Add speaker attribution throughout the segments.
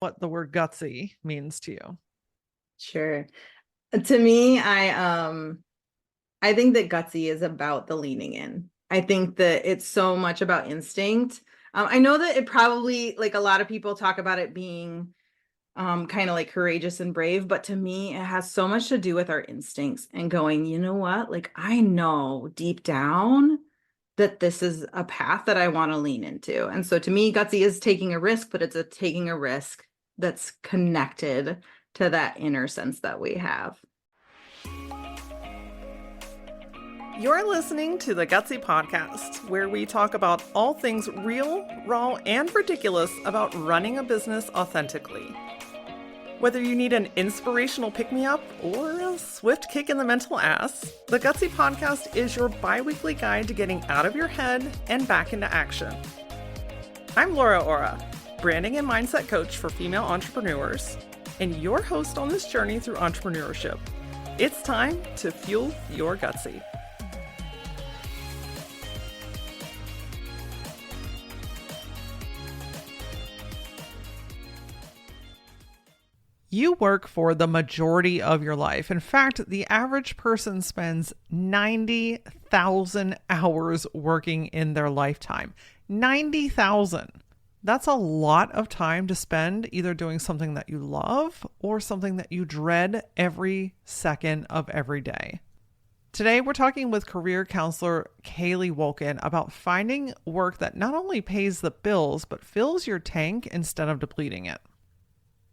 Speaker 1: what the word gutsy means to you.
Speaker 2: Sure. To me, I think that gutsy is about the leaning in. I think that it's so much about instinct. I know that it probably, like, a lot of people talk about it being kind of like courageous and brave, but to me, it has so much to do with our instincts and going, you know what? Like, I know deep down that this is a path that I want to lean into. And so to me, gutsy is taking a risk, but it's taking a risk that's connected to that inner sense that we have.
Speaker 1: You're listening to the Gutsy Podcast, where we talk about all things real, raw, and ridiculous about running a business authentically. Whether you need an inspirational pick-me-up or a swift kick in the mental ass, the Gutsy Podcast is your bi-weekly guide to getting out of your head and back into action. I'm Laura Ora, branding and mindset coach for female entrepreneurs, and your host on this journey through entrepreneurship. It's time to fuel your gutsy. You work for the majority of your life. In fact, the average person spends 90,000 hours working in their lifetime. 90,000. That's a lot of time to spend either doing something that you love or something that you dread every second of every day. Today, we're talking with career counselor Kali Wolken about finding work that not only pays the bills, but fills your tank instead of depleting it.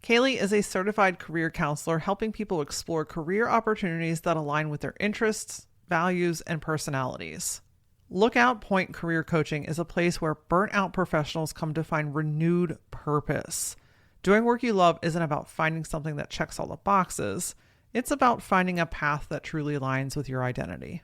Speaker 1: Kali is a certified career counselor helping people explore career opportunities that align with their interests, values, and personalities. Lookout Point Career Coaching is a place where burnt-out professionals come to find renewed purpose. Doing work you love isn't about finding something that checks all the boxes. It's about finding a path that truly aligns with your identity.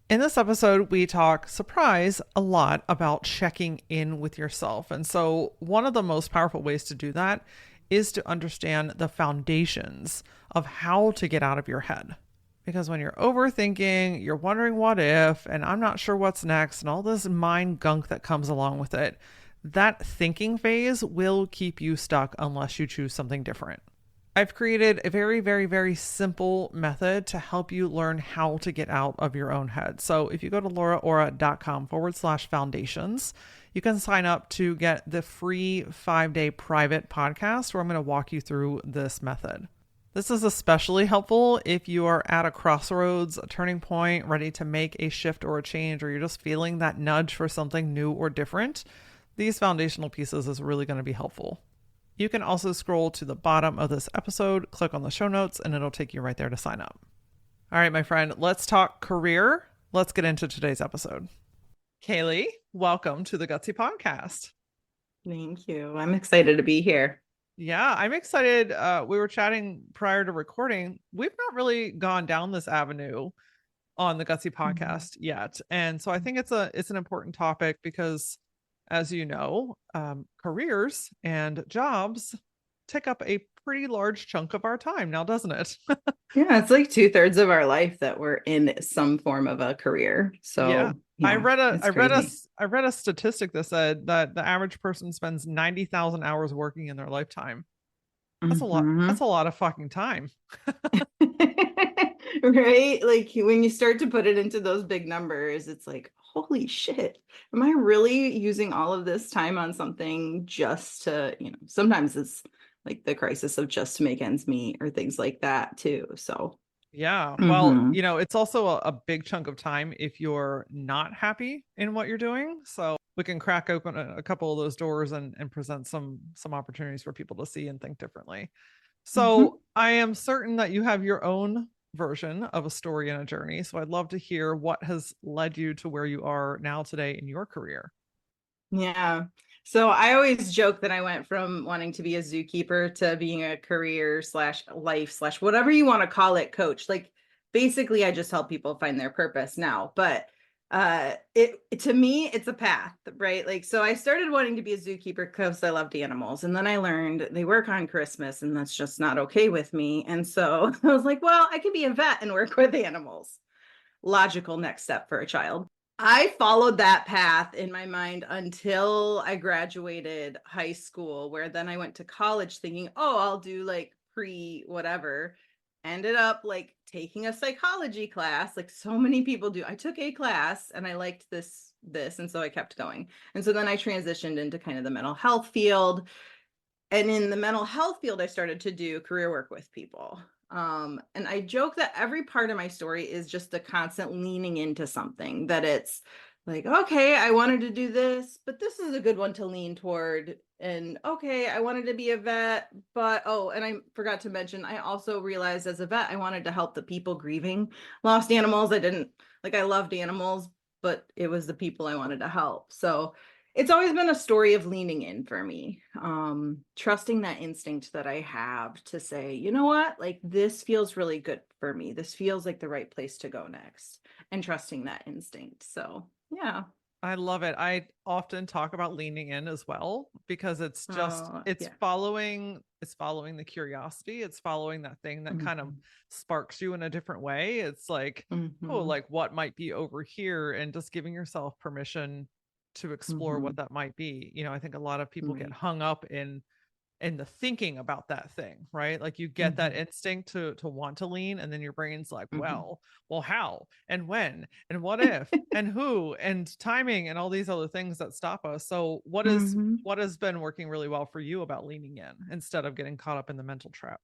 Speaker 1: In this episode, we talk, surprise, a lot about checking in with yourself. And so one of the most powerful ways to do that is to understand the foundations of how to get out of your head. Because when you're overthinking, you're wondering what if, and I'm not sure what's next, and all this mind gunk that comes along with it, that thinking phase will keep you stuck unless you choose something different. I've created a very, very, very simple method to help you learn how to get out of your own head. So if you go to lauraora.com/foundations, you can sign up to get the free 5-day private podcast where I'm going to walk you through this method. This is especially helpful if you are at a crossroads, a turning point, ready to make a shift or a change, or you're just feeling that nudge for something new or different. These foundational pieces is really going to be helpful. You can also scroll to the bottom of this episode, click on the show notes, and it'll take you right there to sign up. All right, my friend, let's talk career. Let's get into today's episode. Kali, welcome to the Gutsy Podcast.
Speaker 2: Thank you. I'm excited to be here.
Speaker 1: Yeah, I'm excited. We were chatting prior to recording. We've not really gone down this avenue on the Gutsy Podcast yet. And so I think it's an important topic because, as you know, careers and jobs take up a pretty large chunk of our time now, doesn't it?
Speaker 2: Yeah, it's like 2/3 of our life that we're in some form of a career.
Speaker 1: Yeah.
Speaker 2: So yeah, it's crazy.
Speaker 1: I read a statistic that said that the average person spends 90,000 hours working in their lifetime. That's a lot. That's
Speaker 2: Mhm.
Speaker 1: a lot of fucking time.
Speaker 2: Right? Like when you start to put it into those big numbers, it's like, holy shit, am I really using all of this time on something just to, sometimes it's like the crisis of just to make ends meet or things like that too. So,
Speaker 1: Yeah. Well,
Speaker 2: mhm.
Speaker 1: it's also a big chunk of time if you're not happy in what you're doing. So we can crack open a couple of those doors and present some opportunities for people to see and think differently.
Speaker 2: Mhm.
Speaker 1: So I am certain that you have your own version of a story and a journey. So I'd love to hear what has led you to where you are now today in your career.
Speaker 2: Yeah. So I always joke that I went from wanting to be a zookeeper to being a career slash life slash whatever you want to call it coach. Like basically I just help people find their purpose now. But it to me it's a path, right? Like so I started wanting to be a zookeeper because I loved animals. And then I learned they work on Christmas and that's just not okay with me. And so I was like, well, I can be a vet and work with animals. Logical next step for a child. I followed that path in my mind until I graduated high school, where then I went to college thinking, oh, I'll do like pre whatever. Ended up like taking a psychology class, like so many people do. I took a class and I liked this, and so I kept going. And so then I transitioned into kind of the mental health field. And in the mental health field, I started to do career work with people. And I joke that every part of my story is just a constant leaning into something, that it's like, okay, I wanted to do this, but this is a good one to lean toward. And okay, I wanted to be a vet, but oh, and I forgot to mention, I also realized as a vet, I wanted to help the people grieving lost animals. I didn't like, I loved animals, but it was the people I wanted to help. So it's always been a story of leaning in for me, trusting that instinct that I have to say, you know what, like this feels really good for me. This feels like the right place to go next, and trusting that instinct. So, yeah.
Speaker 1: I love it. I often talk about leaning in as well because it's just
Speaker 2: Yeah.
Speaker 1: it's following the curiosity. It's following that thing that kind of
Speaker 2: Mhm.
Speaker 1: sparks you in a different way. It's like, oh,
Speaker 2: Mhm.
Speaker 1: like what might be over here, and just giving yourself permission to explore what
Speaker 2: Mhm.
Speaker 1: that might be. I think a lot of people get
Speaker 2: Right.
Speaker 1: hung up in the thinking about that thing, right? Like you get that
Speaker 2: Mhm.
Speaker 1: instinct to want to lean, and then your brain's like,
Speaker 2: Mhm.
Speaker 1: well, how and when and what if and who and timing and all these other things that stop us. So
Speaker 2: Mhm.
Speaker 1: what has been working really well for you about leaning in instead of getting caught up in the mental trap?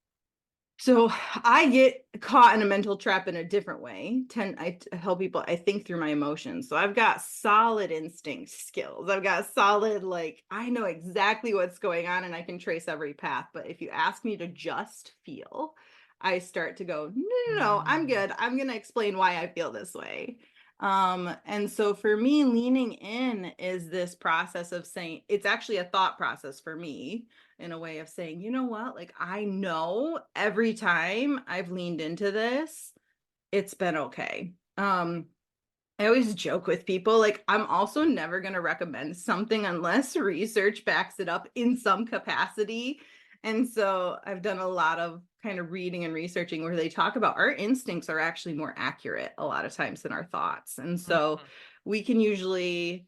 Speaker 2: So I get caught in a mental trap in a different way. I tell people I think through my emotions. So I've got solid instinct skills. I've got solid, like, I know exactly what's going on and I can trace every path. But if you ask me to just feel, I start to go, no, no, no, I'm
Speaker 1: Mm,
Speaker 2: good. I'm going to explain why I feel this way. And so for me, leaning in is this process of saying, it's actually a thought process for me, in a way of saying, you know what, like I know every time I've leaned into this, it's been okay. I always joke with people, like, I'm also never going to recommend something unless research backs it up in some capacity. And so I've done a lot of kind of reading and researching where they talk about our instincts are actually more accurate a lot of times than our thoughts. And so
Speaker 1: mhm,
Speaker 2: we can usually,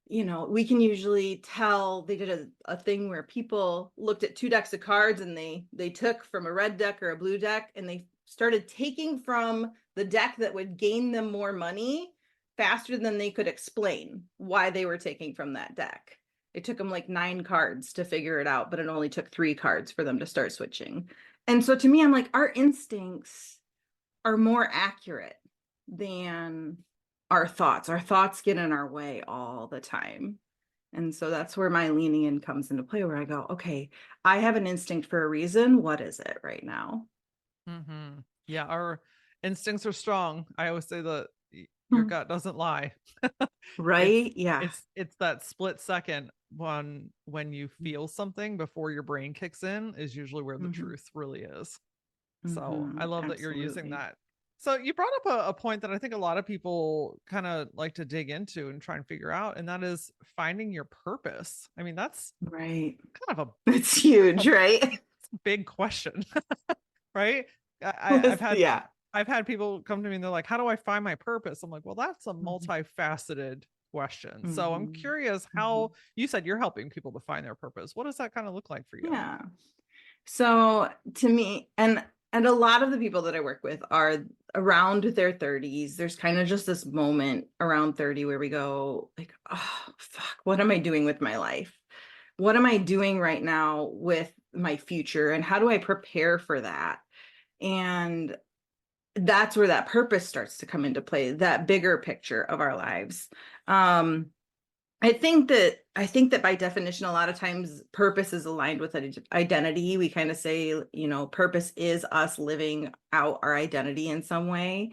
Speaker 2: we can usually tell. They did a thing where people looked at two decks of cards and they took from a red deck or a blue deck, and they started taking from the deck that would gain them more money faster than they could explain why they were taking from that deck. It took them like 9 cards to figure it out, but it only took 3 cards for them to start switching. And so to me, I'm like, our instincts are more accurate than our thoughts. Our thoughts get in our way all the time. And so that's where my leaning in comes into play, where I go, okay, I have an instinct for a reason. What is it right now?
Speaker 1: yeah, our instincts are strong. I always say that your gut doesn't lie. it's
Speaker 2: Right? Yeah.
Speaker 1: it's that split second when you feel something before your brain kicks in is usually where the
Speaker 2: Hmm.
Speaker 1: truth really is. So
Speaker 2: Hmm.
Speaker 1: I love that you're using
Speaker 2: Absolutely.
Speaker 1: that. So you brought up a point that I think a lot of people kind of like to dig into and try and figure out, and that is finding your purpose. I mean, that's
Speaker 2: Right.
Speaker 1: kind of
Speaker 2: It's huge, right?
Speaker 1: a big question, right? I've had
Speaker 2: Yeah.
Speaker 1: people come to me and they're like, "How do I find my purpose?" I'm like, "Well, that's a
Speaker 2: Hmm.
Speaker 1: multifaceted question." So I'm
Speaker 2: Hmm.
Speaker 1: curious
Speaker 2: Hmm.
Speaker 1: how you said you're helping people to find their purpose. What does that kind of look like for you?
Speaker 2: Yeah. So to me, and a lot of the people that I work with are around their 30s. There's kind of just this moment around 30 where we go like, oh, fuck, what am I doing with my life? What am I doing right now with my future? And how do I prepare for that? And that's where that purpose starts to come into play, that bigger picture of our lives. Um, I think that by definition, a lot of times purpose is aligned with identity. We kind of say, purpose is us living out our identity in some way.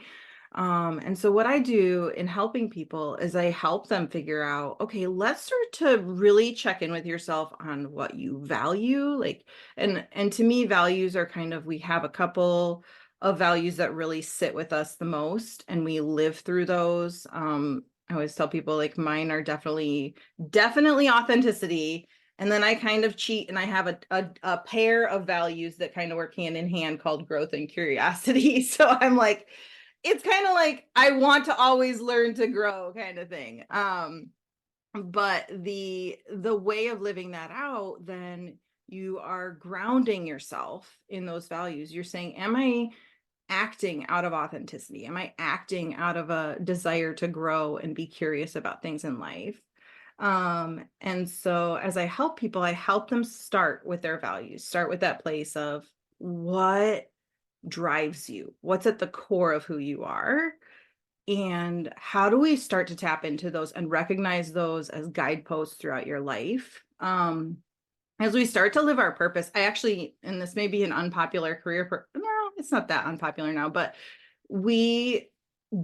Speaker 2: And so what I do in helping people is I help them figure out, okay, let's start to really check in with yourself on what you value. Like, and to me, values are kind of, we have a couple of values that really sit with us the most, and we live through those. I always tell people, like, mine are definitely authenticity. And then I kind of cheat and I have a pair of values that kind of work hand in hand called growth and curiosity. So I'm like, it's kind of like I want to always learn to grow kind of thing. But the way of living that out, then you are grounding yourself in those values. You're saying, am I acting out of authenticity? Am I acting out of a desire to grow and be curious about things in life? And so as I help people, I help them start with their values, start with that place of what drives you, what's at the core of who you are, and how do we start to tap into those and recognize those as guideposts throughout your life? As we start to live our purpose, I actually, and this may be an unpopular no, it's not that unpopular now, but we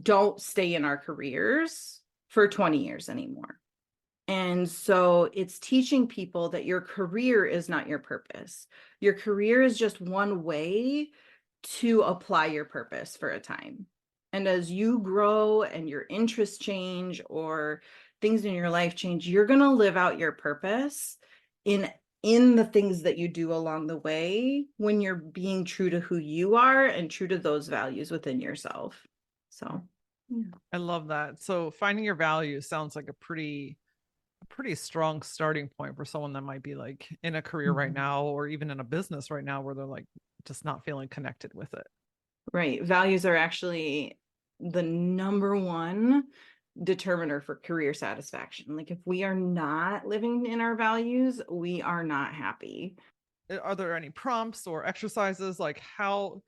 Speaker 2: don't stay in our careers for 20 years anymore. And so it's teaching people that your career is not your purpose. Your career is just one way to apply your purpose for a time. And as you grow and your interests change or things in your life change, you're going to live out your purpose in the things that you do along the way when you're being true to who you are and true to those values within yourself. So, yeah.
Speaker 1: I love that. So finding your values sounds like a pretty strong starting point for someone that might be like in a career right
Speaker 2: Mhm.
Speaker 1: now or even in a business right now where they're like just not feeling connected with it.
Speaker 2: Right. Values are actually the number one determiner for career satisfaction. Like if we are not living in our values, we are not happy.
Speaker 1: Are there any prompts or exercises like how,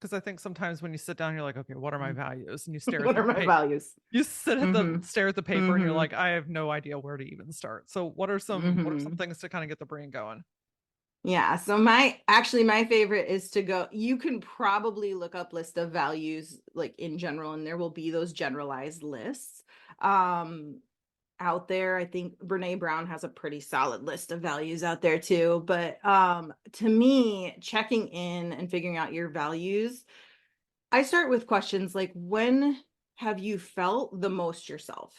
Speaker 1: because I think sometimes when you sit down you're like, okay, what are my values, and you stare at
Speaker 2: What
Speaker 1: the
Speaker 2: are my values?
Speaker 1: you sit at the
Speaker 2: Mm-hmm.
Speaker 1: stare at the paper and you're
Speaker 2: Mm-hmm.
Speaker 1: like, I have no idea where to even start. So what are some
Speaker 2: Mm-hmm.
Speaker 1: things to kind of get the brain going?
Speaker 2: Yeah. So my favorite is to go, you can probably look up list of values like in general, and there will be those generalized lists. Um, out there. I think Brene Brown has a pretty solid list of values out there too. But to me, checking in and figuring out your values, I start with questions like, when have you felt the most yourself?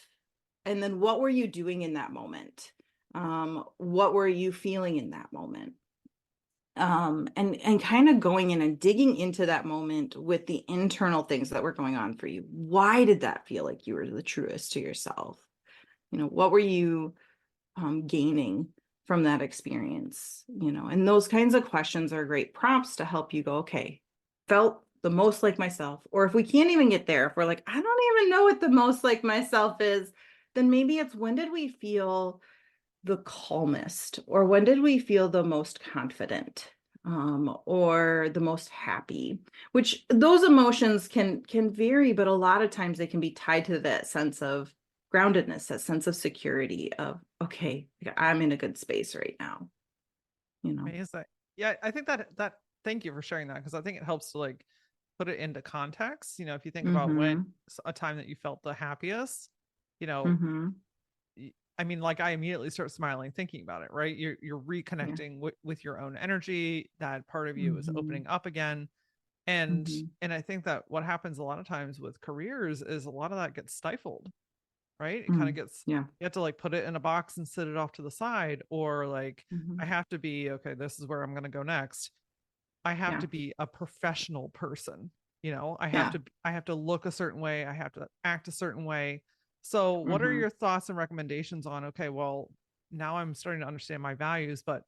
Speaker 2: And then what were you doing in that moment? What were you feeling in that moment? And kind of going in and digging into that moment with the internal things that were going on for you. Why did that feel like you were the truest to yourself? What were you gaining from that experience? And those kinds of questions are great prompts to help you go, okay, felt the most like myself. Or if we can't even get there, if we're like, I don't even know what the most like myself is, then maybe it's, when did we feel the calmest, or when did we feel the most confident, or the most happy? Which those emotions can vary, but a lot of times they can be tied to that sense of groundedness, that sense of security of, okay, I'm in a good space right now. you know
Speaker 1: Amazing. Yeah, I think that thank you for sharing that because I think it helps to like put it into context. If you think about when
Speaker 2: mm-hmm.
Speaker 1: a time that you felt the happiest, you know,
Speaker 2: Mm-hmm.
Speaker 1: I mean, like I immediately start smiling thinking about it, right? You're
Speaker 2: Yeah.
Speaker 1: reconnecting with your own energy. That part of you is
Speaker 2: Mm-hmm.
Speaker 1: opening up again. And
Speaker 2: Mm-hmm.
Speaker 1: and I think that what happens a lot of times with careers is a lot of that gets stifled, right? It kind
Speaker 2: Mm-hmm.
Speaker 1: of gets,
Speaker 2: Yeah.
Speaker 1: you have to like put it in a box and sit it off to the side, or like
Speaker 2: Mm-hmm.
Speaker 1: I have to be okay, this is where I'm going to go next. I have
Speaker 2: Yeah.
Speaker 1: to be a professional person.
Speaker 2: Yeah.
Speaker 1: I have to look a certain way, I have to act a certain way. So what are
Speaker 2: Mm-hmm.
Speaker 1: your thoughts and recommendations on, okay, well, now I'm starting to understand my values, but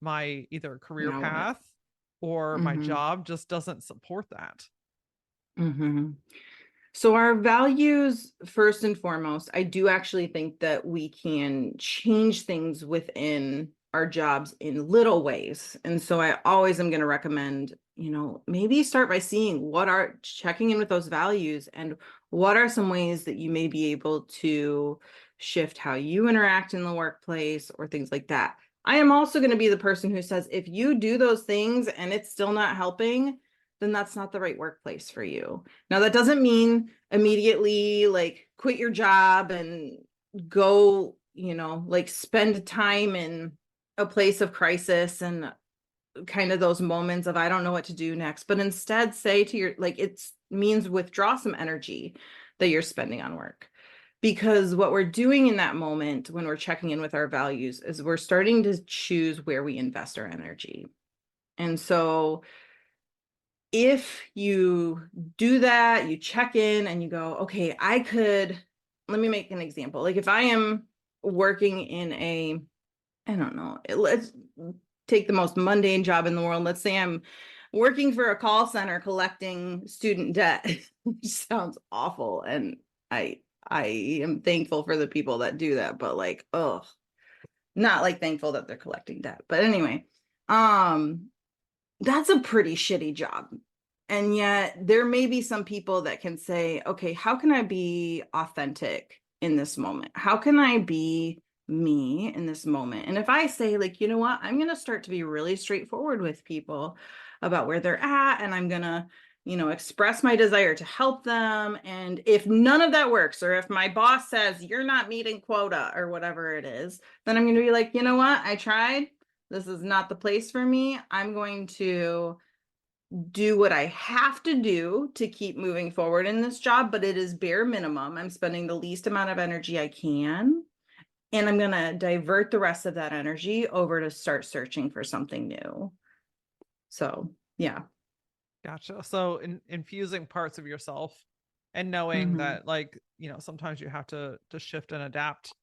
Speaker 1: my either career
Speaker 2: Now what?
Speaker 1: path or my
Speaker 2: Mm-hmm.
Speaker 1: job just doesn't support that.
Speaker 2: Mm-hmm. So, our values, first and foremost, I do actually think that we can change things within our jobs in little ways. And so, I always am going to recommend, maybe start by seeing checking in with those values, and what are some ways that you may be able to shift how you interact in the workplace or things like that. I am also going to be the person who says, if you do those things and it's still not helping, then that's not the right workplace for you. Now, that doesn't mean immediately like quit your job and go, like spend time in a place of crisis and kind of those moments of, I don't know what to do next. But instead, say to your, like, it means withdraw some energy that you're spending on work. Because what we're doing in that moment when we're checking in with our values is we're starting to choose where we invest our energy. And so if you do that, you check in and you go, okay, let me make an example. Like if I am working in I don't know, let's take the most mundane job in the world. Let's say I'm working for a call center collecting student debt, which sounds awful. And I am thankful for the people that do that, but like, oh, not like thankful that they're collecting debt. But anyway, um, that's a pretty shitty job. And yet there may be some people that can say, okay, how can I be authentic in this moment? How can I be me in this moment? And if I say, like, you know what, I'm going to start to be really straightforward with people about where they're at, and I'm going to, express my desire to help them. And if none of that works, or if my boss says you're not meeting quota or whatever it is, then I'm going to be like, you know what, I tried. This is not the place for me. I'm going to do what I have to do to keep moving forward in this job, but it is bare minimum. I'm spending the least amount of energy I can, and I'm going to divert the rest of that energy over to start searching for something new. So, yeah.
Speaker 1: Gotcha. So infusing parts of yourself and knowing
Speaker 2: Mm-hmm.
Speaker 1: that, like, sometimes you have to shift and adapt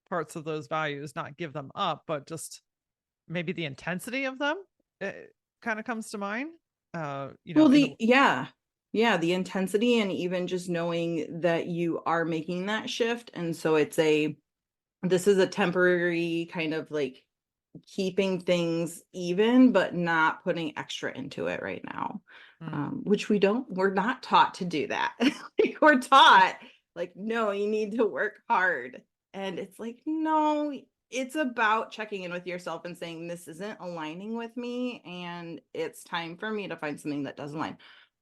Speaker 1: parts of those values, not give them up, but just maybe the intensity of them, it kind of comes to mind.
Speaker 2: Well,
Speaker 1: In the
Speaker 2: yeah, the intensity, and even just knowing that you are making that shift. And so this is a temporary kind of like keeping things even, but not putting extra into it right now.
Speaker 1: Mm,
Speaker 2: Which we're not taught to do that. Like we're taught, like, no, you need to work hard. And it's like, no, it's about checking in with yourself and saying, this isn't aligning with me, and it's time for me to find something that does align.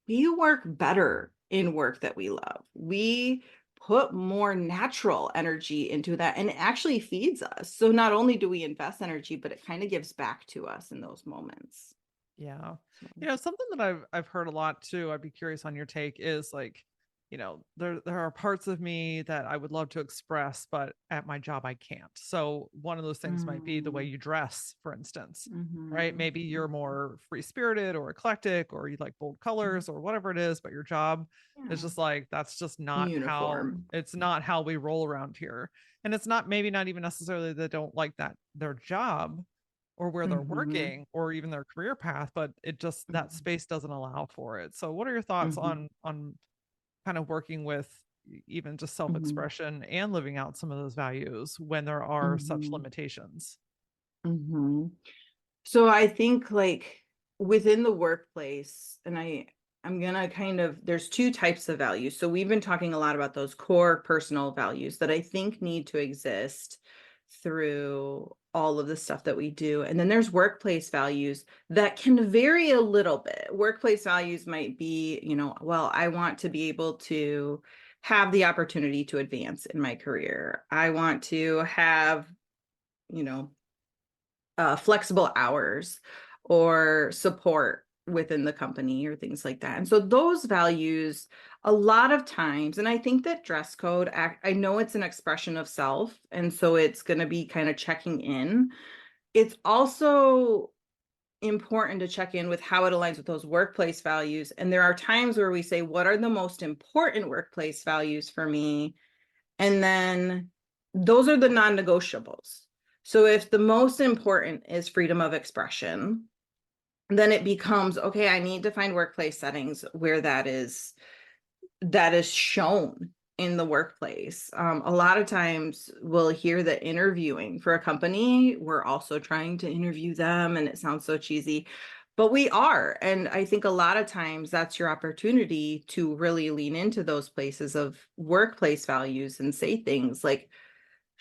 Speaker 2: We work better in work that we love. We put more natural energy into that, and it actually feeds us. So not only do we invest energy, but it kind of gives back to us in those moments.
Speaker 1: yeah.
Speaker 2: So,
Speaker 1: Something that I've heard a lot too, I'd be curious on your take, is like, there are parts of me that I would love to express, but at my job I can't. So one of those things might be the way
Speaker 2: mm,
Speaker 1: you dress, for instance. Right?
Speaker 2: mhm,
Speaker 1: Maybe you're more free spirited or eclectic, or you like bold
Speaker 2: mhm.
Speaker 1: colors or whatever it is, but your job is
Speaker 2: Yeah.
Speaker 1: just like, that's just not how
Speaker 2: Uniform.
Speaker 1: it's not how we roll around here. And it's not, maybe not even necessarily they don't like that their job or where they're
Speaker 2: Hmm.
Speaker 1: working or even their career path, but it just, that
Speaker 2: Hmm.
Speaker 1: space doesn't allow for it. So what are your thoughts
Speaker 2: Hmm.
Speaker 1: on kind of working with even just
Speaker 2: Hmm.
Speaker 1: self-expression and living out some of those values when there are such
Speaker 2: Hmm.
Speaker 1: limitations?
Speaker 2: Hmm. So I think like within the workplace, and I'm gonna kind of, there's two types of values. So we've been talking a lot about those core personal values that I think need to exist through all of the stuff that we do. And then there's workplace values that can vary a little bit. Workplace values might be, well, I want to be able to have the opportunity to advance in my career. I want to have, you know, flexible hours or support within the company or things like that. And so those values, a lot of times, and I think that dress code, I know it's an expression of self. And so it's going to be kind of checking in. It's also important to check in with how it aligns with those workplace values. And there are times where we say, what are the most important workplace values for me? And then those are the non-negotiables. So if the most important is freedom of expression, then it becomes, okay, I need to find workplace settings where that is shown in the workplace. A lot of times we'll hear that interviewing for a company, we're also trying to interview them, and it sounds so cheesy, but we are. And I think a lot of times that's your opportunity to really lean into those places of workplace values and say things like,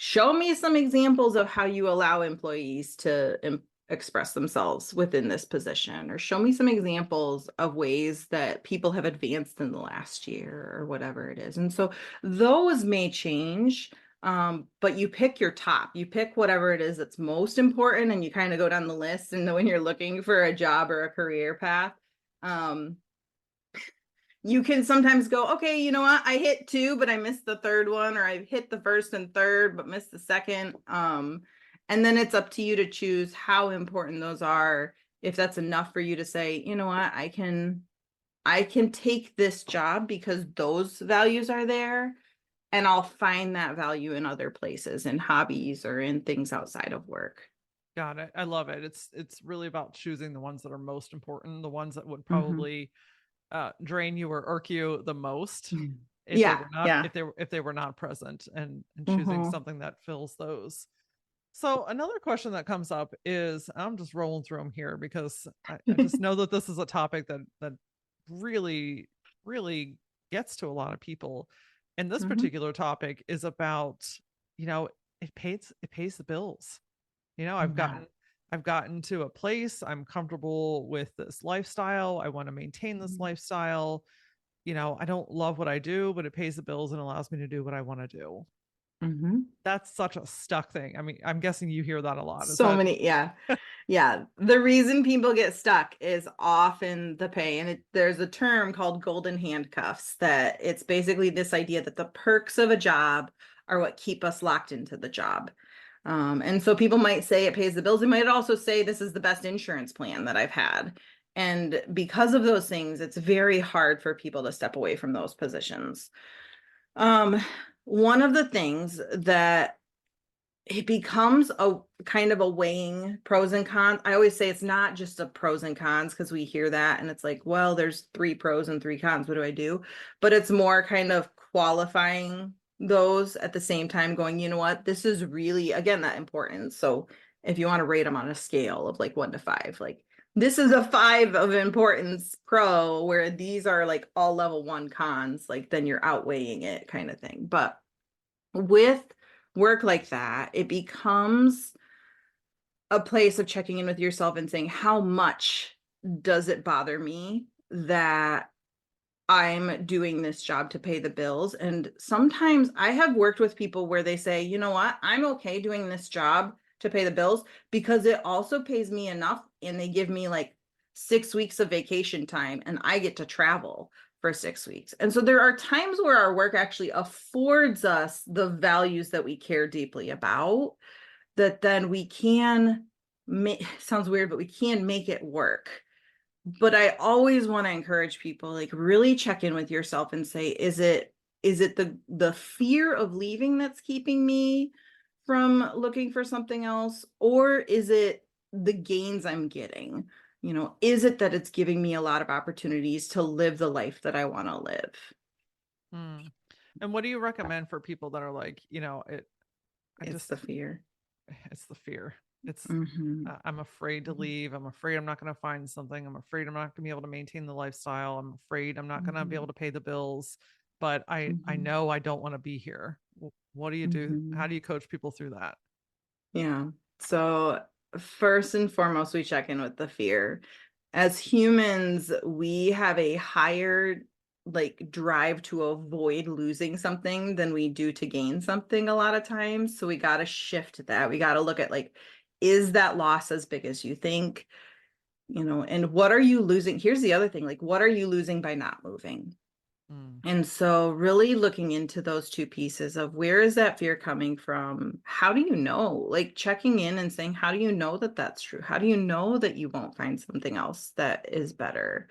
Speaker 2: show me some examples of how you allow employees to express themselves within this position, or show me some examples of ways that people have advanced in the last year or whatever it is. And so those may change, but you pick whatever it is that's most important, and you kind of go down the list. And when you're looking for a job or a career path, um, you can sometimes go, okay, you know what? I hit two, but I missed the third one, or I hit the first and third, but missed the second. And then it's up to you to choose how important those are. If that's enough for you to say, you know what, I can take this job because those values are there, and I'll find that value in other places, in hobbies or in things outside of work.
Speaker 1: Got it. I love it. It's really about choosing the ones that are most important, the ones that would
Speaker 2: Mm-hmm.
Speaker 1: probably drain you or irk you the most if they
Speaker 2: Yeah,
Speaker 1: were not
Speaker 2: yeah.
Speaker 1: if they were not present, and choosing
Speaker 2: Mm-hmm.
Speaker 1: something that fills those. So another question that comes up is, I'm just rolling through them here because I just know that this is a topic that really, really gets to a lot of people. And this
Speaker 2: Mm-hmm.
Speaker 1: particular topic is about, you know, it pays the bills. You know,
Speaker 2: Yeah.
Speaker 1: I've gotten to a place, I'm comfortable with this lifestyle. I want to maintain this lifestyle. You know, I don't love what I do, but it pays the bills and allows me to do what I want to do.
Speaker 2: Mm-hmm.
Speaker 1: That's such a stuck thing. I mean, I'm guessing you hear that a lot. Is
Speaker 2: So
Speaker 1: that
Speaker 2: many, yeah. Yeah. The reason people get stuck is often the pay. And there's a term called golden handcuffs, that it's basically this idea that the perks of a job are what keep us locked into the job. And so people might say it pays the bills. They might also say this is the best insurance plan that I've had. And because of those things, it's very hard for people to step away from those positions. Um, One of the things that it becomes a kind of a weighing pros and cons. I always say it's not just a pros and cons, because we hear that and it's like, well, there's 3 pros and 3 cons. What do I do? But it's more kind of qualifying those at the same time, going, you know what, this is really, again, that important. So if you want to rate them on a scale of like 1 to 5, like this is a 5 of importance pro, where these are like all level 1 cons, like then you're outweighing it kind of thing. But with work like that, it becomes a place of checking in with yourself and saying, how much does it bother me that I'm doing this job to pay the bills? And sometimes I have worked with people where they say, you know what, I'm okay doing this job to pay the bills because it also pays me enough, and they give me like 6 weeks of vacation time and I get to travel for 6 weeks. And so there are times where our work actually affords us the values that we care deeply about, that then we can make, sounds weird, but we can make it work. But I always want to encourage people, like, really check in with yourself and say, is it the fear of leaving that's keeping me from looking for something else, or is it the gains I'm getting? You know, is it that it's giving me a lot of opportunities to live the life that I want to live?
Speaker 1: hmm. And what do you recommend for people that are like, you know, I
Speaker 2: It's
Speaker 1: just
Speaker 2: the fear.
Speaker 1: it's the fear. It's
Speaker 2: Mm-hmm.
Speaker 1: I'm afraid to leave. I'm afraid I'm not going to find something. I'm afraid I'm not going to be able to maintain the lifestyle. I'm afraid I'm not going to be
Speaker 2: Mm-hmm.
Speaker 1: able to pay the bills. But I
Speaker 2: Mm-hmm.
Speaker 1: know I don't want to be here. What do you do?
Speaker 2: Mm-hmm.
Speaker 1: How do you coach people through that?
Speaker 2: Yeah. So first and foremost, we check in with the fear. As humans, we have a higher like drive to avoid losing something than we do to gain something a lot of times. So we got to shift that. We got to look at, like, is that loss as big as you think? You know, and what are you losing? Here's the other thing, like, what are you losing by not moving?
Speaker 1: Mm,
Speaker 2: And so really looking into those two pieces of, where is that fear coming from? How do you know? Like, checking in and saying, how do you know that that's true? How do you know that you won't find something else that is better?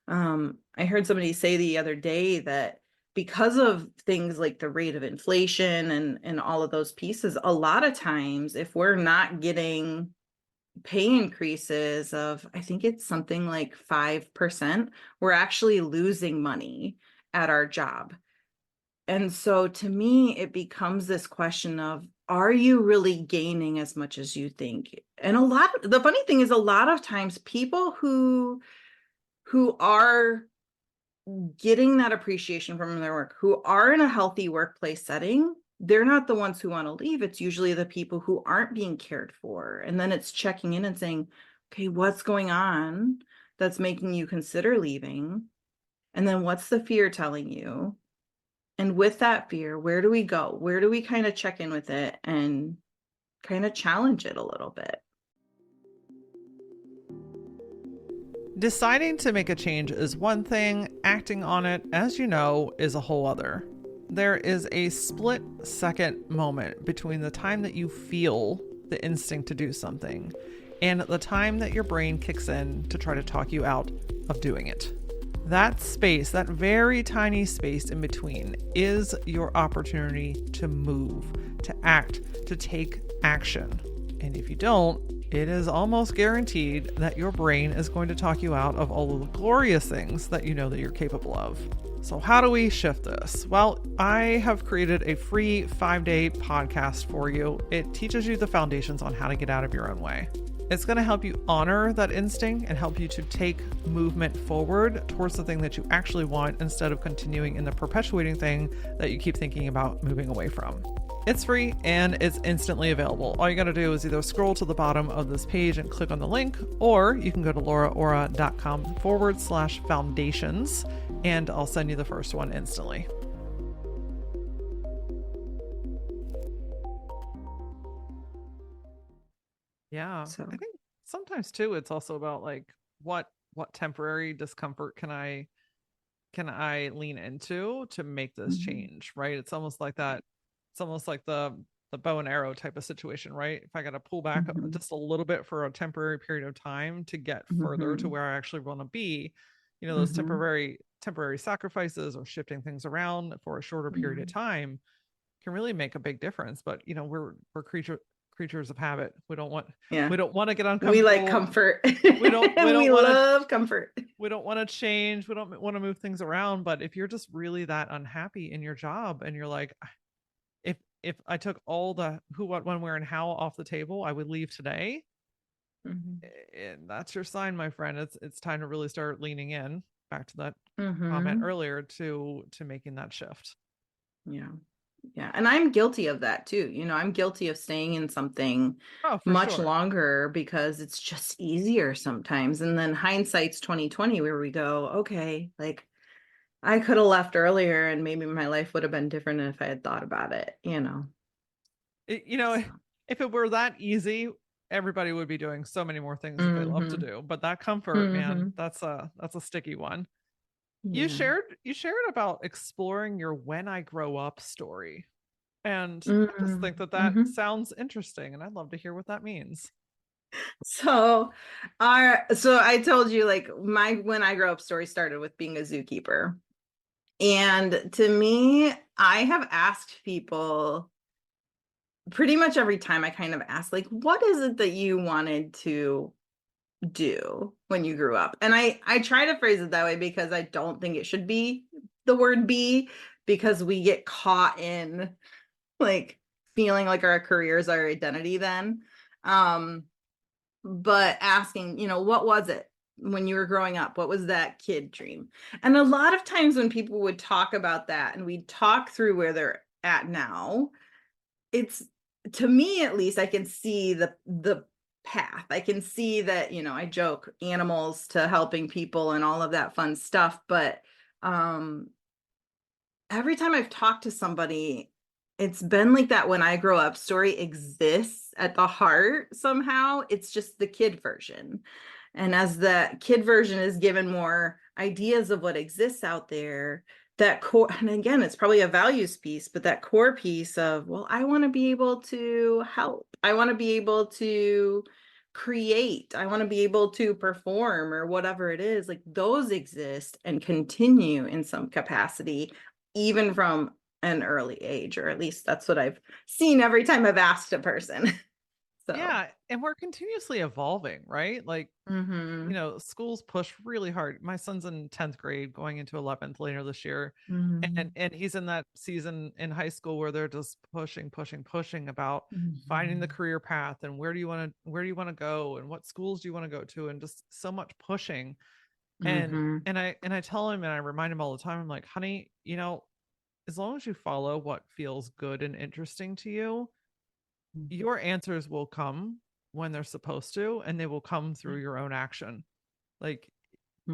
Speaker 2: I heard somebody say the other day that because of things like the rate of inflation and all of those pieces, a lot of times if we're not getting pay increases of, I think it's something like 5%, we're actually losing money at our job. And so to me, it becomes this question of, are you really gaining as much as you think? And the funny thing is, a lot of times people who are getting that appreciation from their work, who are in a healthy workplace setting, they're not the ones who want to leave. It's usually the people who aren't being cared for. And then it's checking in and saying, okay, what's going on that's making you consider leaving? And then what's the fear telling you? And with that fear, where do we go? Where do we kind of check in with it and kind of challenge it a little bit?
Speaker 1: Deciding to make a change is one thing, acting on it, as you know, is a whole other. There is a split second moment between the time that you feel the instinct to do something and the time that your brain kicks in to try to talk you out of doing it. That space, that very tiny space in between, is your opportunity to move, to act, to take action. And if you don't, it is almost guaranteed that your brain is going to talk you out of all of the glorious things that you know that you're capable of. So, how do we shift this? Well, I have created a free 5-day podcast for you. It teaches you the foundations on how to get out of your own way. It's going to help you honor that instinct and help you to take movement forward towards the thing that you actually want instead of continuing in the perpetuating thing that you keep thinking about moving away from. It's free and it's instantly available. All you got to do is either scroll to the bottom of this page and click on the link, or you can go to lauraora.com/foundations and I'll send you the first one instantly. Yeah.
Speaker 2: So,
Speaker 1: I think sometimes too it's also about like what temporary discomfort can I lean into to make this
Speaker 2: mhm,
Speaker 1: change, right? It's almost like that. It's almost like the bow and arrow type of situation, right? If I got to pull back
Speaker 2: mhm,
Speaker 1: just a little bit for a temporary period of time to get further to
Speaker 2: mhm,
Speaker 1: where I actually want to be, those
Speaker 2: mhm,
Speaker 1: temporary sacrifices or shifting things around for a shorter period
Speaker 2: yeah,
Speaker 1: of time can really make a big difference. But we're creatures of habit.
Speaker 2: yeah.
Speaker 1: We don't want to get
Speaker 2: We like
Speaker 1: uncomfortable.
Speaker 2: comfort.
Speaker 1: We don't we
Speaker 2: We
Speaker 1: don't want to
Speaker 2: love comfort.
Speaker 1: we don't want to change. We don't want to move things around. But if you're just really that unhappy in your job and you're like, if I took all the who, what, when, where, and how off the table, I would leave today.
Speaker 2: Mhm,
Speaker 1: And that's your sign, my friend. It's time to really start leaning in. Back to that comment
Speaker 2: mhm,
Speaker 1: earlier to making that shift.
Speaker 2: yeah. Yeah. And I'm guilty of that too. I'm guilty of staying in something
Speaker 1: Oh, for
Speaker 2: much
Speaker 1: sure.
Speaker 2: longer because it's just easier sometimes. And then hindsight's 2020, where we go, okay, like I could have left earlier and maybe my life would have been different if I had thought about it.
Speaker 1: It,
Speaker 2: So,
Speaker 1: if it were that easy, everybody would be doing so many more things that they love to
Speaker 2: mm-hmm,
Speaker 1: do. But that comfort, man,
Speaker 2: mm-hmm,
Speaker 1: that's a sticky one.
Speaker 2: yeah.
Speaker 1: You shared about exploring your when I grow up story. And I just think that that
Speaker 2: Mm-hmm.
Speaker 1: sounds interesting and I'd love to hear what that means.
Speaker 2: So I told you like my when I grow up story started with being a zookeeper. And to me, I have asked people pretty much every time I kind of ask, like, what is it that you wanted to do when you grew up? And I try to phrase it that way because I don't think it should be the word be, because we get caught in like feeling like our career is our identity then. Um, but asking, what was it when you were growing up? What was that kid dream? And a lot of times when people would talk about that and we'd talk through where they're at now, it's, to me at least, I can see the path. I can see that, I joke animals to helping people and all of that fun stuff, but um every time I've talked to somebody, it's been like that when I grow up story exists at the heart somehow. It's just the kid version. And as the kid version is given more ideas of what exists out there, that core, and again, it's probably a values piece, but that core piece of, well, I want to be able to help. I want to be able to create. I want to be able to perform or whatever it is. Like those exist and continue in some capacity, even from an early age, or at least that's what I've seen every time I've asked a person. So,
Speaker 1: Yeah, and we're continuously evolving, right? Like,
Speaker 2: mm-hmm,
Speaker 1: schools push really hard. My son's in 10th grade going into 11th later this year.
Speaker 2: mm-hmm,
Speaker 1: And he's in that season in high school where they're just pushing about finding the
Speaker 2: mm-hmm,
Speaker 1: career path and where do you want to go and what schools do you want to go to and just so much pushing. And
Speaker 2: mm-hmm,
Speaker 1: and I tell him and I remind him all the time, I'm like, honey, as long as you follow what feels good and interesting to you, your answers will come when they're supposed to, and they will come through your own action. Like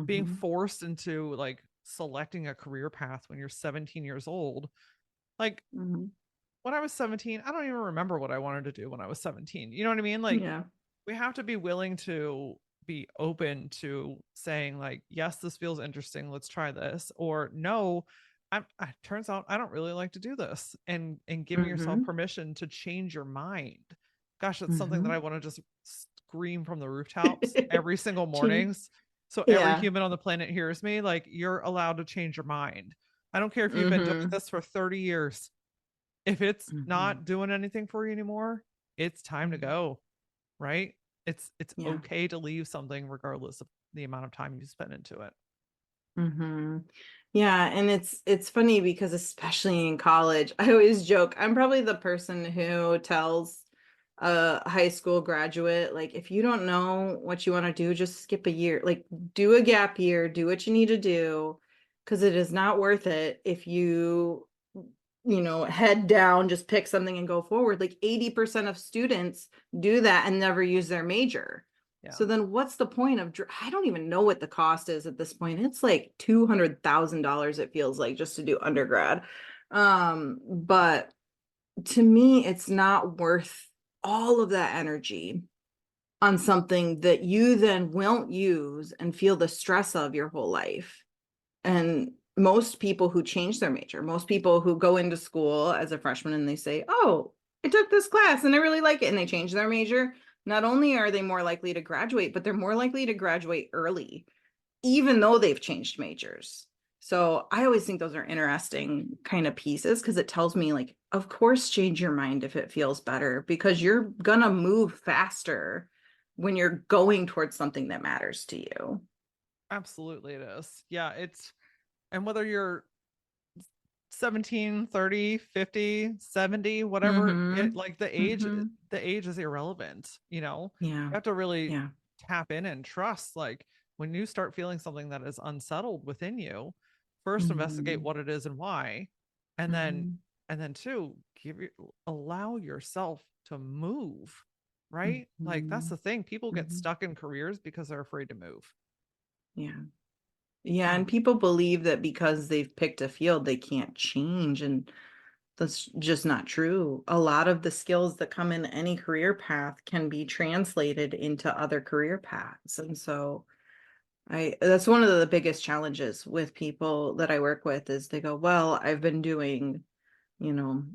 Speaker 1: being
Speaker 2: mm-hmm,
Speaker 1: forced into like selecting a career path when you're 17 years old. Like
Speaker 2: mm-hmm.
Speaker 1: when I was 17, I don't even remember what I wanted to do when I was 17. You know what I mean? Like
Speaker 2: Yeah.
Speaker 1: we have to be willing to be open to saying like, yes, this feels interesting. Let's try this. Or no, turns out I don't really like to do this, and giving yourself
Speaker 2: Mm-hmm,
Speaker 1: permission to change your mind. Gosh, that's something that
Speaker 2: mm-hmm.
Speaker 1: I want to just scream from the rooftops every single
Speaker 2: Change,
Speaker 1: morning. So every
Speaker 2: Yeah.
Speaker 1: human on the planet hears me, like you're allowed to change your mind. I don't care if you've been doing
Speaker 2: Mm-hmm.
Speaker 1: this for 30 years. If it's
Speaker 2: Mm-hmm.
Speaker 1: not doing anything for you anymore, it's time to
Speaker 2: Mm-hmm.
Speaker 1: go, right? It's
Speaker 2: Yeah.
Speaker 1: okay to leave something regardless of the amount of time you spend into it.
Speaker 2: Mm-hmm. Yeah, and it's funny because especially in college, I always joke, I'm probably the person who tells a high school graduate, like, if you don't know what you want to do, just skip a year. Like, do a gap year, do what you need to do, because it is not worth it if head down, just pick something and go forward. Like 80% of students do that and never use their major.
Speaker 1: Yeah.
Speaker 2: So then what's the point of, I don't even know what the cost is at this point. It's like $200,000, it feels like, just to do undergrad. But to me, it's not worth all of that energy on something that you then won't use and feel the stress of your whole life. And most people who change their major, most people who go into school as a freshman and they say, oh, I took this class and I really like it, and they change their major, not only are they more likely to graduate, but they're more likely to graduate early, even though they've changed majors. So I always think those are interesting kind of pieces because it tells me, like, of course, change your mind if it feels better, because you're gonna move faster when you're going towards something that matters to you.
Speaker 1: Absolutely it is. Yeah, it's and whether you're 17, 30, 50, 70, whatever it
Speaker 2: Mm-hmm.
Speaker 1: like
Speaker 2: Mm-hmm.
Speaker 1: the age is irrelevant, you know.
Speaker 2: Yeah.
Speaker 1: You have to really
Speaker 2: Yeah.
Speaker 1: tap in and trust, like when you start feeling something that is unsettled within you, first investigate
Speaker 2: Mm-hmm.
Speaker 1: what it is and why, and then
Speaker 2: Mm-hmm.
Speaker 1: two, allow yourself to move, right? Like that's
Speaker 2: Mm-hmm.
Speaker 1: the thing. People get
Speaker 2: Mm-hmm.
Speaker 1: stuck in careers because they're afraid to move.
Speaker 2: Yeah. Yeah. And
Speaker 1: And
Speaker 2: people believe that because they've picked a field, they can't change. And that's just not true. A lot of the skills that come in any career path can be translated into other career paths. And so that's one of the biggest challenges with people that I work with is they go, well, I've been doing, you know,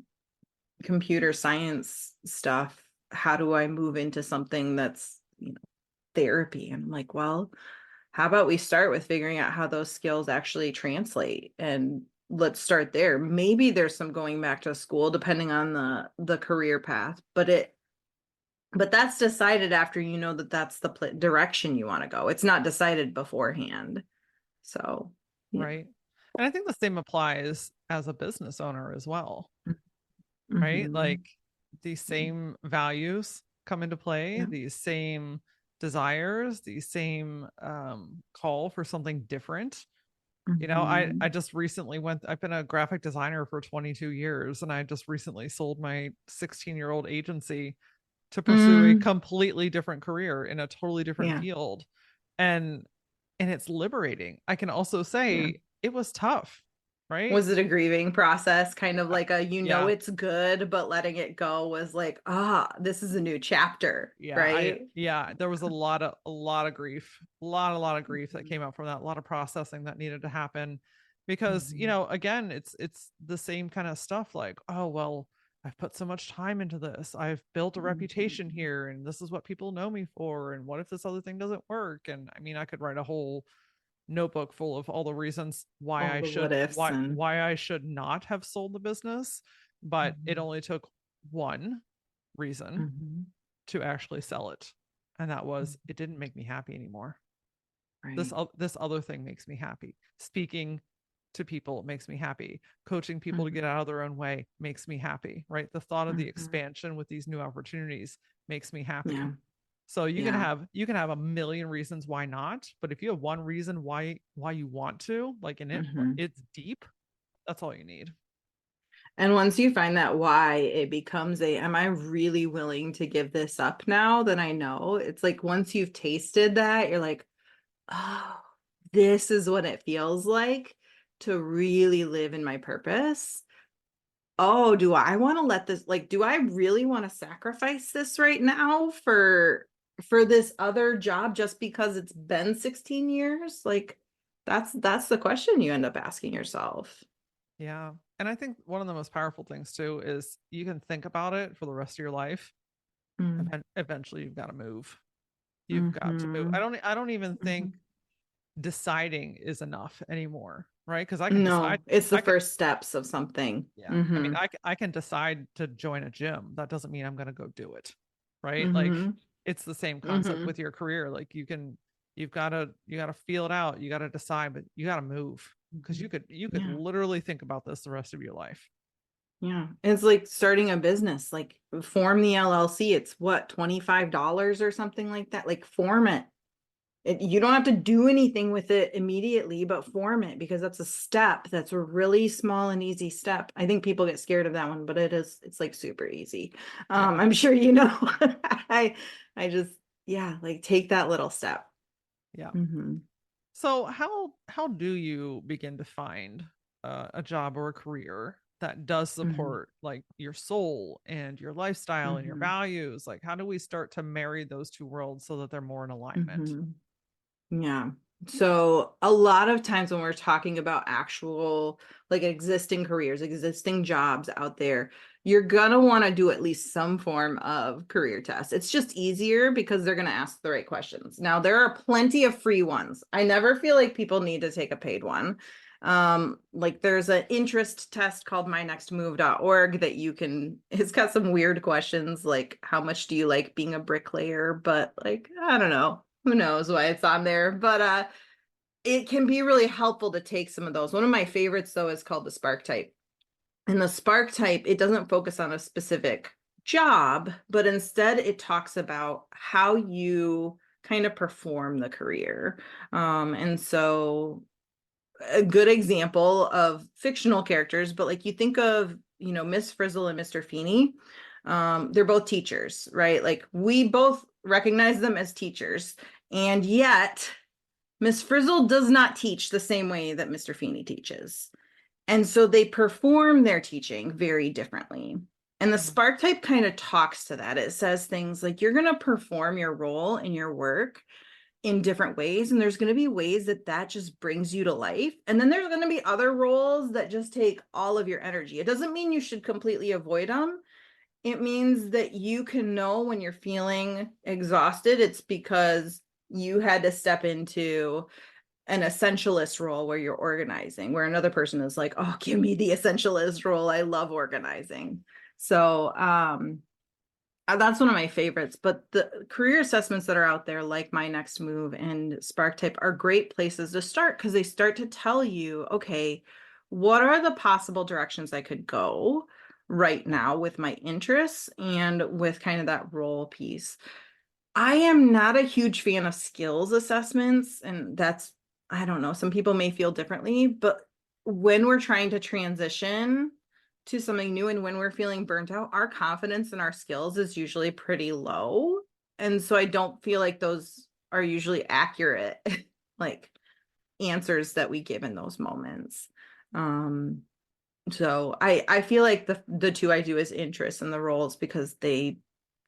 Speaker 2: computer science stuff. How do I move into something that's, therapy? And I'm like, well, how about we start with figuring out how those skills actually translate, and let's start there. Maybe there's some going back to school depending on the career path, but that's decided after you know that that's the direction you want to go. It's not decided beforehand. So, yeah.
Speaker 1: right. And I think the same applies as a business owner as well, right?
Speaker 2: Mm-hmm.
Speaker 1: Like these same values come into play,
Speaker 2: Yeah.
Speaker 1: these same desires, these same call for something different. You know, I
Speaker 2: Mm-hmm.
Speaker 1: just recently I've been a graphic designer for 22 years, and I just recently sold my 16-year-old agency to pursue a
Speaker 2: Mm,
Speaker 1: completely different career in a totally different
Speaker 2: yeah.
Speaker 1: field. And it's liberating. I can also
Speaker 2: Yeah.
Speaker 1: say it was tough, right?
Speaker 2: Was it a grieving process? Kind of like
Speaker 1: Yeah,
Speaker 2: it's good, but letting it go was like, this is a new chapter, right?
Speaker 1: there was a lot of grief, a lot of grief that came out from that, a lot of processing that needed to happen because, you
Speaker 2: Mhm.
Speaker 1: know, again, it's the same kind of stuff like, oh, well, I've put so much time into this. I've built a reputation
Speaker 2: Mhm.
Speaker 1: here and this is what people know me for, and what if this other thing doesn't work? And I mean, I could write a whole notebook full of all the reasons
Speaker 2: All the what ifs and
Speaker 1: why I should not have sold the business, but it
Speaker 2: Mhm.
Speaker 1: only took one reason
Speaker 2: Mhm.
Speaker 1: to actually sell it. And that was
Speaker 2: Mhm.
Speaker 1: it didn't make me happy anymore.
Speaker 2: Right.
Speaker 1: This other thing makes me happy. Speaking to people makes me happy. Coaching people to get
Speaker 2: Mhm.
Speaker 1: out of their own way makes me happy, right? The thought of the
Speaker 2: Mhm.
Speaker 1: expansion with these new opportunities makes me happy.
Speaker 2: Yeah.
Speaker 1: So
Speaker 2: Yeah.
Speaker 1: you can have a million reasons why not, but if you have one reason why you want to, like in it
Speaker 2: Mhm.
Speaker 1: it's deep, that's all you need.
Speaker 2: And once you find that why, it becomes am I really willing to give this up now that I know? It's like once you've tasted that, you're like, oh, this is what it feels like to really live in my purpose. Oh, do I want to let this, like, do I really want to sacrifice this right now for this other job just because it's been 16 years? Like, that's the question you end up asking yourself.
Speaker 1: Yeah. And I think one of the most powerful things too is you can think about it for the rest of your life.
Speaker 2: Mm,
Speaker 1: Eventually you've got to move. You've got to move.
Speaker 2: mm-hmm,
Speaker 1: I don't even think
Speaker 2: mm-hmm,
Speaker 1: deciding is enough anymore, right? Because I can decide,
Speaker 2: No, it's the
Speaker 1: I can,
Speaker 2: first steps of something.
Speaker 1: yeah. I mean,
Speaker 2: Mm-hmm.
Speaker 1: I can decide to join a gym. That doesn't mean I'm going to go do it, right? Like
Speaker 2: Mm-hmm.
Speaker 1: it's the same concept
Speaker 2: Mm-hmm.
Speaker 1: with your career. Like you got to feel it out. You got to decide, but you got to move because you could
Speaker 2: Yeah.
Speaker 1: literally think about this the rest of your life.
Speaker 2: Yeah. It's like starting a business, like form the LLC. It's what, $25 or something like that? Like form it. You don't have to do anything with it immediately, but form it because that's a step. That's a really small and easy step. I think people get scared of that one, but it's like super easy.
Speaker 1: Yeah.
Speaker 2: I'm sure you know. I I just yeah, like take that little step.
Speaker 1: Yeah.
Speaker 2: Hmm.
Speaker 1: So how do you begin to find a job or a career that does
Speaker 2: Hmm.
Speaker 1: support like your soul and your lifestyle and your
Speaker 2: Hmm.
Speaker 1: values? Like how do we start to marry those two worlds so that they're more in alignment?
Speaker 2: Hmm. Yeah. So a lot of times when we're talking about actual like existing careers, existing jobs out there, you're gonna want to do at least some form of career test. It's just easier because they're gonna ask the right questions. Now there are plenty of free ones. I never feel like people need to take a paid one. Like there's an interest test called mynextmove.org that you can, it's got some weird questions like how much do you like being a bricklayer? But like, I don't know, who knows why it's on there, but it can be really helpful to take some of those. One of my favorites though is called the Spark Type. And the Spark Type, it doesn't focus on a specific job, but instead it talks about how you kind of perform the career. And so a good example of fictional characters, but like you think of, Miss Frizzle and Mr. Feeney. They're both teachers, right? Like we both recognize them as teachers. And yet Miss Frizzle does not teach the same way that Mr. Feeney teaches. And so they perform their teaching very differently. And the
Speaker 1: Mhm.
Speaker 2: Spark Type kind of talks to that. It says things like you're going to perform your role in your work in different ways. And there's going to be ways that that just brings you to life. And then there's going to be other roles that just take all of your energy. It doesn't mean you should completely avoid them. It means that you can know when you're feeling exhausted, it's because you had to step into an essentialist role where you're organizing, where another person is like, oh, give me the essentialist role. I love organizing. So, that's one of my favorites, but the career assessments that are out there, like My Next Move and Spark Type, are great places to start because they start to tell you, okay, what are the possible directions I could go right now with my interests and with kind of that role piece. I am not a huge fan of skills assessments, and that's, I don't know, some people may feel differently, but when we're trying to transition to something new and when we're feeling burnt out, our confidence in our skills is usually pretty low. And so I don't feel like those are usually accurate, like answers that we give in those moments. Um, so I feel like the two I do is interest in the roles because they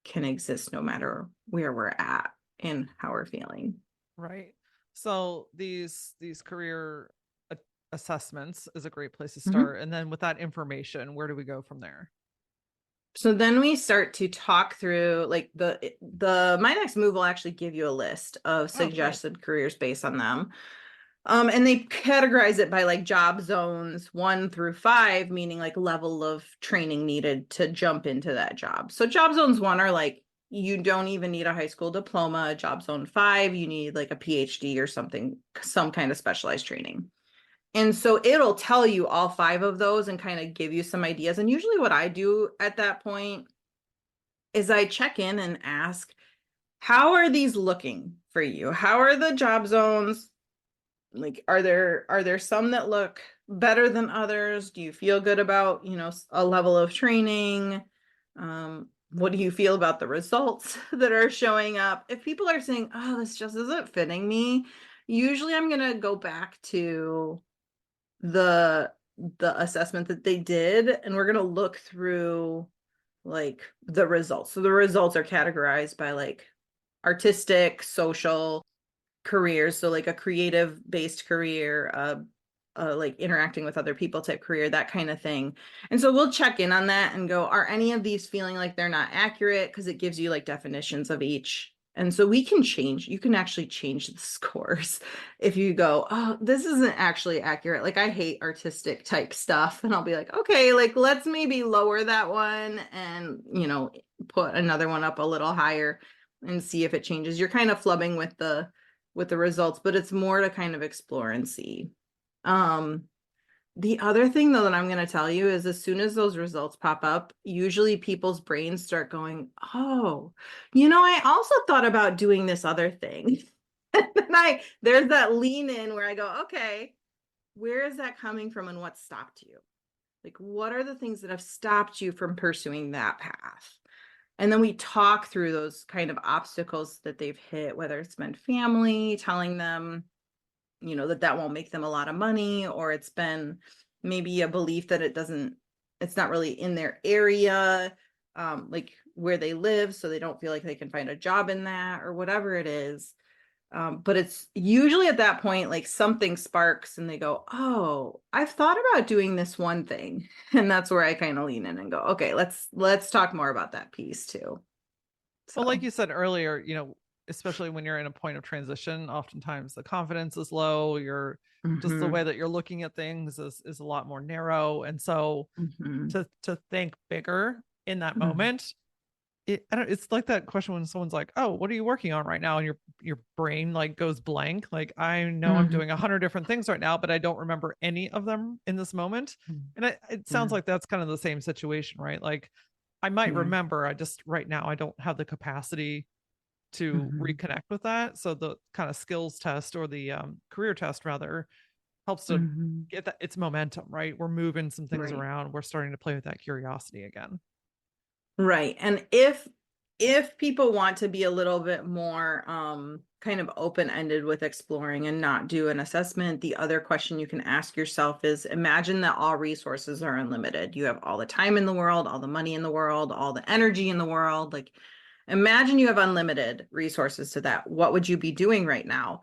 Speaker 2: can exist no matter where we're at and how we're feeling.
Speaker 1: Right. So these career assessments is a great place to
Speaker 2: Mhm.
Speaker 1: start. And then with that information, where do we go from there?
Speaker 2: So then we start to talk through like the My Next Move will actually give you a list of
Speaker 1: Oh, cool.
Speaker 2: suggested careers based on them. And they categorize it by like job zones 1 through 5, meaning like level of training needed to jump into that job. So job zones 1 are like you don't even need a high school diploma. Job zone 5, you need like a PhD or something, some kind of specialized training. And so it'll tell you all 5 of those and kind of give you some ideas. And usually what I do at that point is I check in and ask, how are these looking for you? How are the job zones? Like are there some that look better than others? Do you feel good about, a level of training? What do you feel about the results that are showing up? If people are saying, oh, this just isn't fitting me, usually I'm going to go back to the the assessment that they did and we're going to look through like the results. So the results are categorized by like artistic, social, careers. So like a creative based career, like interacting with other people type career, that kind of thing. And so we'll check in on that and go, are any of these feeling like they're not accurate? Because it gives you like definitions of each And so we can change, you can actually change the scores if you go, oh, this isn't actually accurate. Like I hate artistic type stuff. And I'll be like, okay, like let's maybe lower that one and, put another one up a little higher and see if it changes. You're kind of flubbing with the results, but it's more to kind of explore and see. Um, the other thing though that I'm going to tell you is as soon as those results pop up, usually people's brains start going, oh, I also thought about doing this other thing. And then there's that lean in where I go, okay, where is that coming from and what stopped you? Like, what are the things that have stopped you from pursuing that path? And then we talk through those kind of obstacles that they've hit, whether it's been family telling them, that won't make them a lot of money, or it's been maybe a belief that it's not really in their area, like where they live, so they don't feel like they can find a job in that or whatever it is. But it's usually at that point, like something sparks and they go, oh, I've thought about doing this one thing. And that's where I kind of lean in and go, okay, let's talk more about that piece too.
Speaker 1: Well, like
Speaker 2: So,
Speaker 1: you said earlier, especially when you're in a point of transition, oftentimes the confidence is low. You're just the
Speaker 2: mhm,
Speaker 1: way that you're looking at things is a lot more narrow. And so
Speaker 2: mhm,
Speaker 1: to think bigger in that
Speaker 2: mhm,
Speaker 1: moment, it's like that question when someone's like, oh, what are you working on right now? And your brain like goes blank. Like I know I'm
Speaker 2: mhm,
Speaker 1: doing 100 different things right now, but I don't remember any of them in this moment. And it
Speaker 2: yeah,
Speaker 1: sounds like that's kind of the same situation, right? Like I might
Speaker 2: yeah,
Speaker 1: remember, I just right now I don't have the capacity to
Speaker 2: mhm,
Speaker 1: reconnect with that. So the kind of skills test or the career test rather helps to
Speaker 2: mhm.
Speaker 1: get that it's momentum, right? We're moving some things
Speaker 2: Right.
Speaker 1: around. We're starting to play with that curiosity again.
Speaker 2: Right. And if people want to be a little bit more kind of open-ended with exploring and not do an assessment, the other question you can ask yourself is imagine that all resources are unlimited. You have all the time in the world, all the money in the world, all the energy in the world. Like imagine you have unlimited resources to that. What would you be doing right now?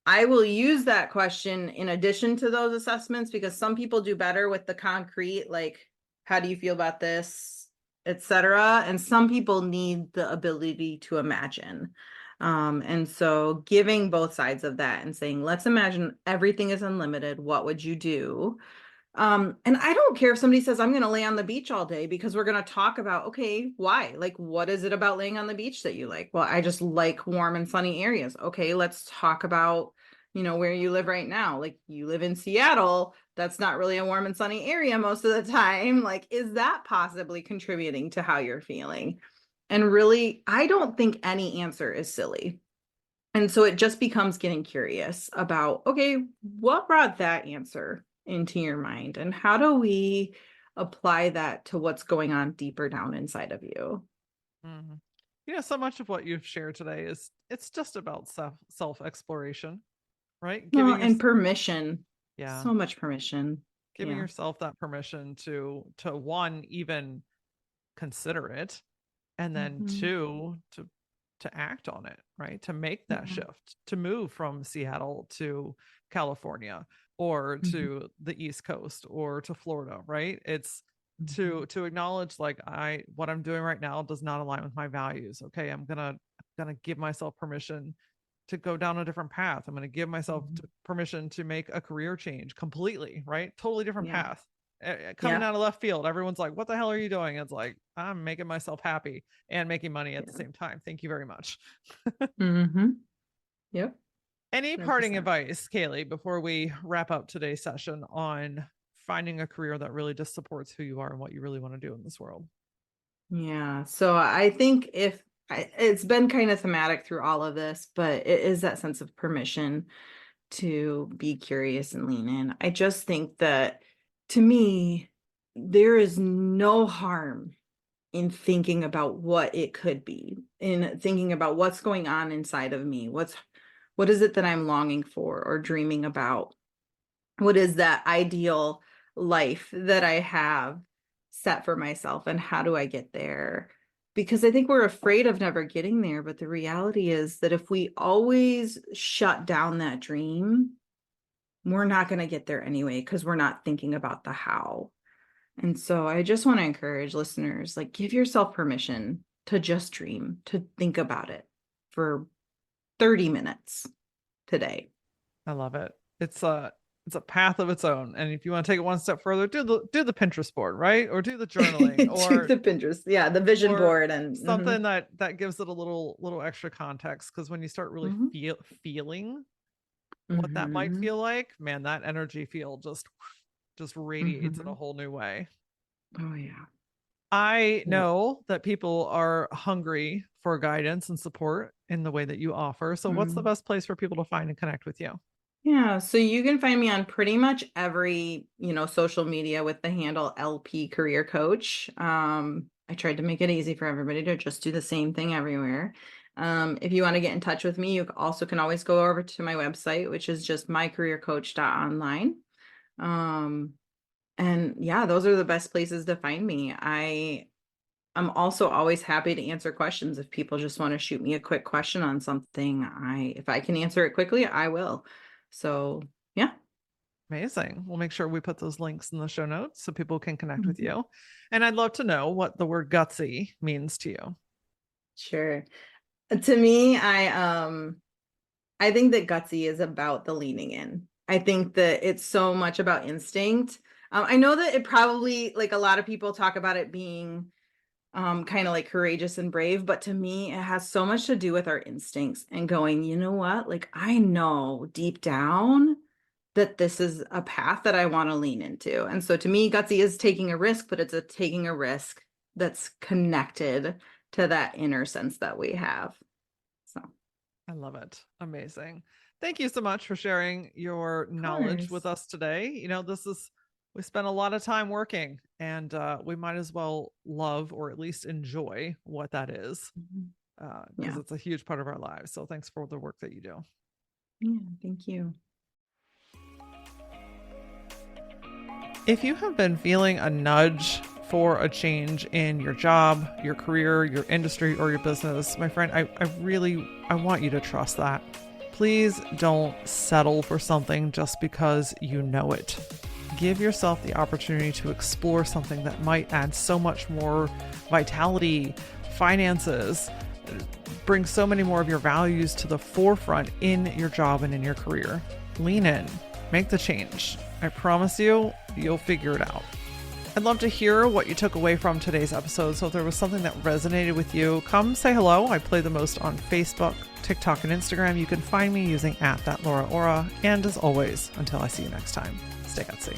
Speaker 2: I will use that question in addition to those assessments because some people do better with the concrete, like, how do you feel about this, etc. And some people need the ability to imagine. And so giving both sides of that and saying, let's imagine everything is unlimited. What would you do? And I don't care if somebody says, I'm going to lay on the beach all day because we're going to talk about, okay, why? Like, what is it about laying on the beach that you like? Well, I just like warm and sunny areas. Okay, let's talk about, where you live right now. Like, you live in Seattle. That's not really a warm and sunny area most of the time. Like, is that possibly contributing to how you're feeling? And really, I don't think any answer is silly. And so it just becomes getting curious about, okay, what brought that answer into your mind? And how do we apply that to what's going on deeper down inside of you?
Speaker 1: Mhm. So much of what you've shared today is it's just about self exploration, right?
Speaker 2: Well, and permission,
Speaker 1: Yeah,
Speaker 2: so much permission.
Speaker 1: giving
Speaker 2: Yeah.
Speaker 1: yourself that permission to one even consider it, and then
Speaker 2: Mhm.
Speaker 1: two to act on it, right? To make that
Speaker 2: Yeah.
Speaker 1: shift, to move from Seattle to California or
Speaker 2: Mhm.
Speaker 1: to the East Coast or to Florida, right? It's
Speaker 2: Mhm.
Speaker 1: to acknowledge like I what I'm doing right now does not align with my values. Okay, I'm gonna give myself permission to go down a different path. I'm going to give myself
Speaker 2: Mhm.
Speaker 1: permission to make a career change completely, right? Totally different
Speaker 2: Yeah.
Speaker 1: path. Coming
Speaker 2: Yeah.
Speaker 1: out of left field, everyone's like, what the hell are you doing? It's like, I'm making myself happy and making money at the
Speaker 2: Yeah.
Speaker 1: same time. Thank you very much.
Speaker 2: Mm-hmm. Yep.
Speaker 1: Any parting
Speaker 2: 100%.
Speaker 1: advice, Kaylee, before we wrap up today's session on finding a career that really just supports who you are and what you really want to do in this world?
Speaker 2: Yeah. So I think it's been kind of thematic through all of this, but it is that sense of permission to be curious and lean in. I just think that to me, there is no harm in thinking about what it could be, in thinking about what's going on inside of me. What is it that I'm longing for or dreaming about? What is that ideal life that I have set for myself and how do I get there? Because I think we're afraid of never getting there, but the reality is that if we always shut down that dream, we're not going to get there anyway because we're not thinking about the how. And so I just want to encourage listeners, like give yourself permission to just dream, to think about it for 30 minutes today.
Speaker 1: I love it. It's a path of its own. And if you want to take it one step further, do the Pinterest board, right? Or do the journaling
Speaker 2: To the Pinterest. Yeah, the vision
Speaker 1: or
Speaker 2: board and
Speaker 1: something that gives it a little extra context. Because when you start really feeling what that might feel like, man, that energy field just radiates in a whole new way.
Speaker 2: Oh yeah.
Speaker 1: I know that people are hungry for guidance and support in the way that you offer. So what's the best place for people to find and connect with you?
Speaker 2: Yeah, so you can find me on pretty much every, social media with the handle LP Career Coach. I tried to make it easy for everybody to just do the same thing everywhere. If you want to get in touch with me, you also can always go over to my website, which is just mycareercoach.online. And yeah, those are the best places to find me. I'm also always happy to answer questions. If people just want to shoot me a quick question on something, if I can answer it quickly, I will. So yeah.
Speaker 1: Amazing. We'll make sure we put those links in the show notes so people can connect with you. And I'd love to know what the word gutsy means to you.
Speaker 2: Sure. To me, I think that gutsy is about the leaning in. I think that it's so much about instinct. I know that it probably, like, a lot of people talk about it being kind of like courageous and brave, but to me, it has so much to do with our instincts and going, you know what? Like, I know deep down that this is a path that I want to lean into. And so to me, gutsy is taking a risk, but it's taking a risk that's connected to that inner sense that we have. So
Speaker 1: I love it. Amazing. Thank you so much for sharing your knowledge with us today. We spent a lot of time working, and we might as well love or at least enjoy what that is, because it's a huge part of our lives. So thanks for the work that you do.
Speaker 2: Yeah, thank you.
Speaker 1: If you have been feeling a nudge for a change in your job, your career, your industry, or your business, my friend, I want you to trust that. Please don't settle for something just because you know it. Give yourself the opportunity to explore something that might add so much more vitality, finances, bring so many more of your values to the forefront in your job and in your career. Lean in, make the change. I promise you, you'll figure it out. I'd love to hear what you took away from today's episode. So if there was something that resonated with you, come say hello. I play the most on Facebook, TikTok, and Instagram. You can find me using @thatlauraora. And as always, until I see you next time, stay gutsy.